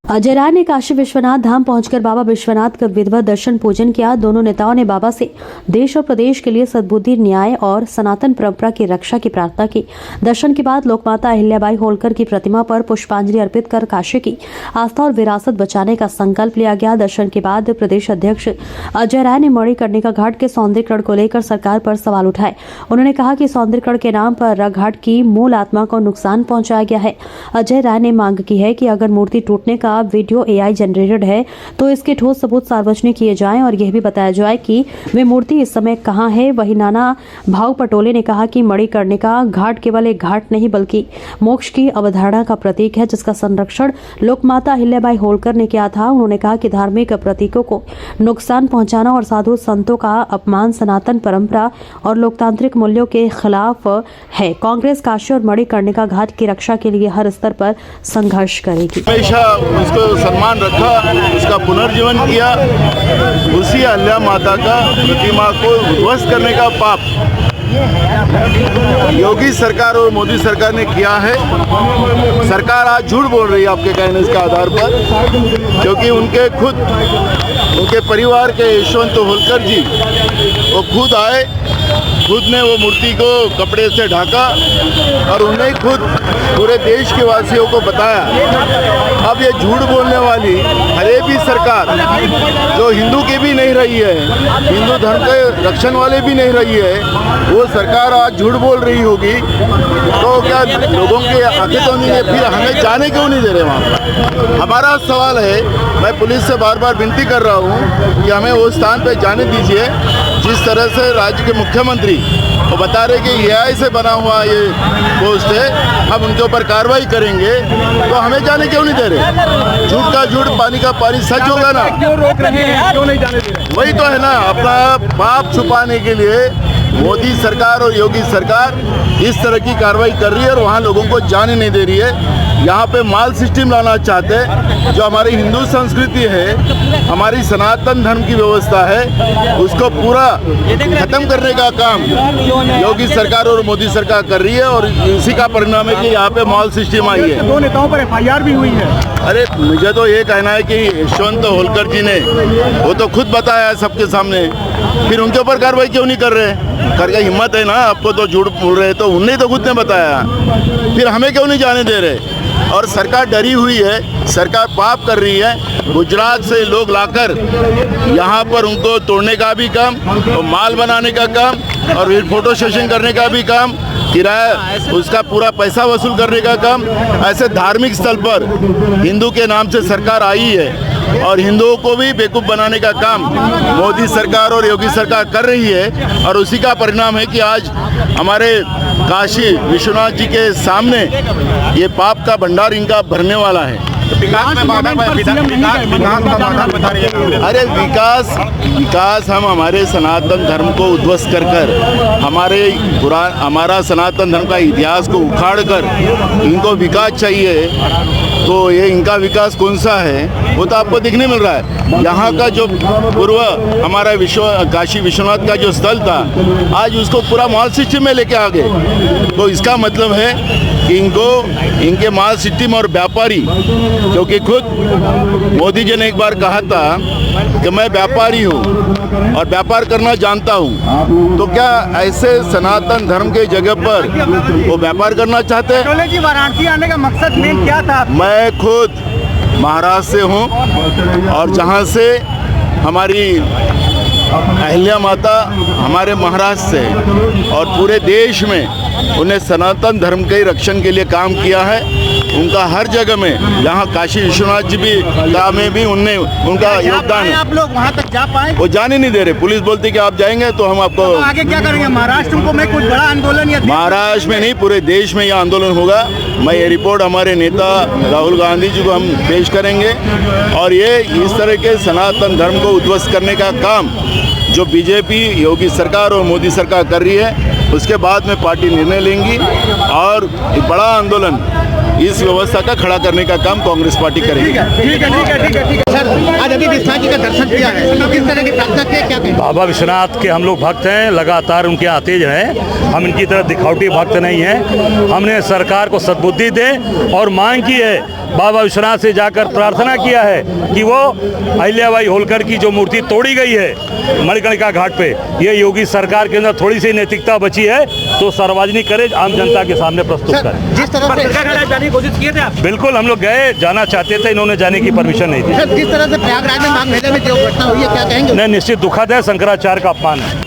अजय राय ने काशी विश्वनाथ धाम पहुंचकर बाबा विश्वनाथ का विधिवत दर्शन पूजन किया। दोनों नेताओं ने बाबा से देश और प्रदेश के लिए सद्बुद्धि, न्याय और सनातन परंपरा की रक्षा की प्रार्थना की। दर्शन के बाद लोकमाता अहिल्याबाई होलकर की प्रतिमा पर पुष्पांजलि अर्पित कर काशी की आस्था और विरासत बचाने का संकल्प लिया गया। दर्शन के बाद प्रदेश अध्यक्ष अजय राय ने मणिकर्णिका घाट के सौंदर्यीकरण को लेकर सरकार पर सवाल उठाए। उन्होंने कहा कि सौंदर्यीकरण के नाम पर घाट की मूल आत्मा को नुकसान पहुंचाया गया है। अजय राय ने मांग की है कि अगर मूर्ति टूटने का वीडियो AI जनरेटेड है तो इसके ठोस सबूत सार्वजनिक किए जाएं और यह भी बताया जाए कि वे मूर्ति इस समय कहां है। वहीं नाना भाव पटोले ने कहा कि मणिकर्णिका घाट केवल एक घाट नहीं बल्कि मोक्ष की अवधारणा का प्रतीक है, जिसका संरक्षण लोकमाता अहिल्याबाई होलकर ने किया था। उन्होंने कहा कि धार्मिक प्रतीकों को नुकसान पहुंचाना और साधु संतों का अपमान सनातन परंपरा और लोकतांत्रिक मूल्यों के खिलाफ है। कांग्रेस काशी और मणिकर्णिका घाट की रक्षा के लिए हर स्तर पर संघर्ष करेगी। हमेशा उसको सम्मान रखा, उसका पुनर्जीवन किया। उसी अहिल्या माता का प्रतिमा को ध्वस्त करने का पाप योगी सरकार और मोदी सरकार ने किया है। सरकार आज झूठ बोल रही है आपके कहने के आधार पर, क्योंकि उनके परिवार के यशवंत होलकर जी वो खुद आए, खुद ने वो मूर्ति को कपड़े से ढका और उन्हें खुद पूरे देश के वासियों को बताया। अब ये झूठ बोलने वाली हरे भी सरकार जो हिंदू की भी नहीं रही है, हिंदू धर्म के रक्षण वाले भी नहीं रही है, वो सरकार आज झूठ बोल रही होगी तो क्या लोगों की आंखें तो नहीं है? फिर हमें जाने क्यों नहीं दे रहे वहाँ पर? हमारा सवाल है, मैं पुलिस से बार बार विनती कर रहा हूँ कि हमें वो स्थान पे जाने दीजिए जिस तरह से राज्य के मुख्यमंत्री वो बता रहे कि AI से बना हुआ ये पोस्ट है, हम उनके ऊपर कार्रवाई करेंगे, तो हमें जाने क्यों नहीं दे रहे? झूठ का झूठ, पानी का पानी सच होगा ना? क्यों रोक रहे हैं, क्यों नहीं जाने दे रहे? वही तो है ना, अपना पाप छुपाने के लिए मोदी सरकार और योगी सरकार इस तरह की कार्रवाई कर रही है और वहाँ लोगों को जाने नहीं दे रही है। यहाँ पे माल सिस्टम लाना चाहते हैं। जो हमारी हिंदू संस्कृति है, हमारी सनातन धर्म की व्यवस्था है, उसको पूरा खत्म करने का काम योगी सरकार और मोदी सरकार कर रही है और इसी का परिणाम है कि यहाँ पे माल सिस्टम आई है। दो नेताओं पर FIR भी हुई है। अरे मुझे तो ये कहना है कि यशवंत होलकर जी ने वो तो खुद बताया है सबके सामने, फिर उनके ऊपर कार्रवाई क्यों नहीं कर रहे? करके हिम्मत है ना, आपको तो झूठ बोल रहे, तो उन्हें तो खुद ने बताया, फिर हमें क्यों नहीं जाने दे रहे? और सरकार डरी हुई है, सरकार पाप कर रही है। गुजरात से लोग लाकर यहाँ पर उनको तोड़ने का भी काम और माल बनाने का काम और फिर फोटो सेशन करने का भी काम, किराया उसका पूरा पैसा वसूल करने का काम। ऐसे धार्मिक स्थल पर हिंदू के नाम से सरकार आई है और हिंदुओं को भी बेवकूफ़ बनाने का काम मोदी सरकार और योगी सरकार कर रही है और उसी का परिणाम है कि आज हमारे काशी विश्वनाथ जी के सामने ये पाप का भंडार इनका भरने वाला है। अरे विकास हम हमारे सनातन धर्म को उद्ध्वस्त कर हमारा सनातन धर्म का इतिहास को उखाड़ कर इनको विकास चाहिए, तो ये इनका विकास कौन सा है वो तो आपको दिखने मिल रहा है। यहाँ का जो पूर्व हमारा काशी विश्वनाथ का जो स्थल था, आज उसको पूरा माल सिस्टम में लेके आ गए। तो इसका मतलब है कि इनके माल सिस्टम और व्यापारी, क्योंकि खुद मोदी जी ने एक बार कहा था कि मैं व्यापारी हूँ और व्यापार करना जानता हूँ, तो क्या ऐसे सनातन धर्म के जगह पर वो व्यापार करना चाहते हैं? पटोले जी, वाराणसी आने का मकसद मेन क्या था? मैं खुद महाराष्ट्र से हूँ और जहाँ से हमारी अहिल्या माता हमारे महाराष्ट्र से और पूरे देश में उन्हें सनातन धर्म के रक्षण के लिए काम किया है। उनका हर जगह में, यहाँ काशी विश्वनाथ जी भी का में भी उनका योगदान है। आप लोग वहाँ तक जा पाए? वो जाने नहीं दे रहे। पुलिस बोलती कि आप जाएंगे तो हम आपको। तो आगे क्या करेंगे? महाराष्ट्र में कुछ बड़ा आंदोलन या महाराष्ट्र में नहीं, पूरे देश में यह आंदोलन होगा। मैं ये रिपोर्ट हमारे नेता राहुल गांधी जी को हम पेश करेंगे और ये इस तरह के सनातन धर्म को उद्ध्वस्त करने का काम जो BJP योगी सरकार और मोदी सरकार कर रही है, उसके बाद में पार्टी निर्णय लेंगी और एक बड़ा आंदोलन इस व्यवस्था का खड़ा करने का काम कांग्रेस पार्टी करेगी। ठीक है सर, आज अभी विश्वनाथ जी का दर्शन किया है, तो किस तरह की प्रार्थना की, क्या कहें? बाबा विश्वनाथ के हम लोग भक्त हैं, लगातार उनके आते हैं। हम इनकी तरह दिखावटी भक्त नहीं हैं। हमने सरकार को सद्बुद्धि दे और मांग की है, बाबा विश्वनाथ से जाकर प्रार्थना किया है कि वो अहिल्याबाई होलकर की जो मूर्ति तोड़ी गई है मणिकर्णिका घाट पे, ये योगी सरकार के अंदर थोड़ी सी नैतिकता बची है तो सार्वजनिक करे, आम जनता के सामने प्रस्तुत करें। जिस तरह से जाने की कोशिश किए थे आप? बिल्कुल, हम लोग गए, जाना चाहते थे, इन्होंने जाने की परमिशन नहीं दी। सर, जिस तरह से प्रयागराज में माघ मेले में जो घटना हुई है, क्या कहेंगे? नहीं, निश्चित दुखद है, शंकराचार्य का अपमान है।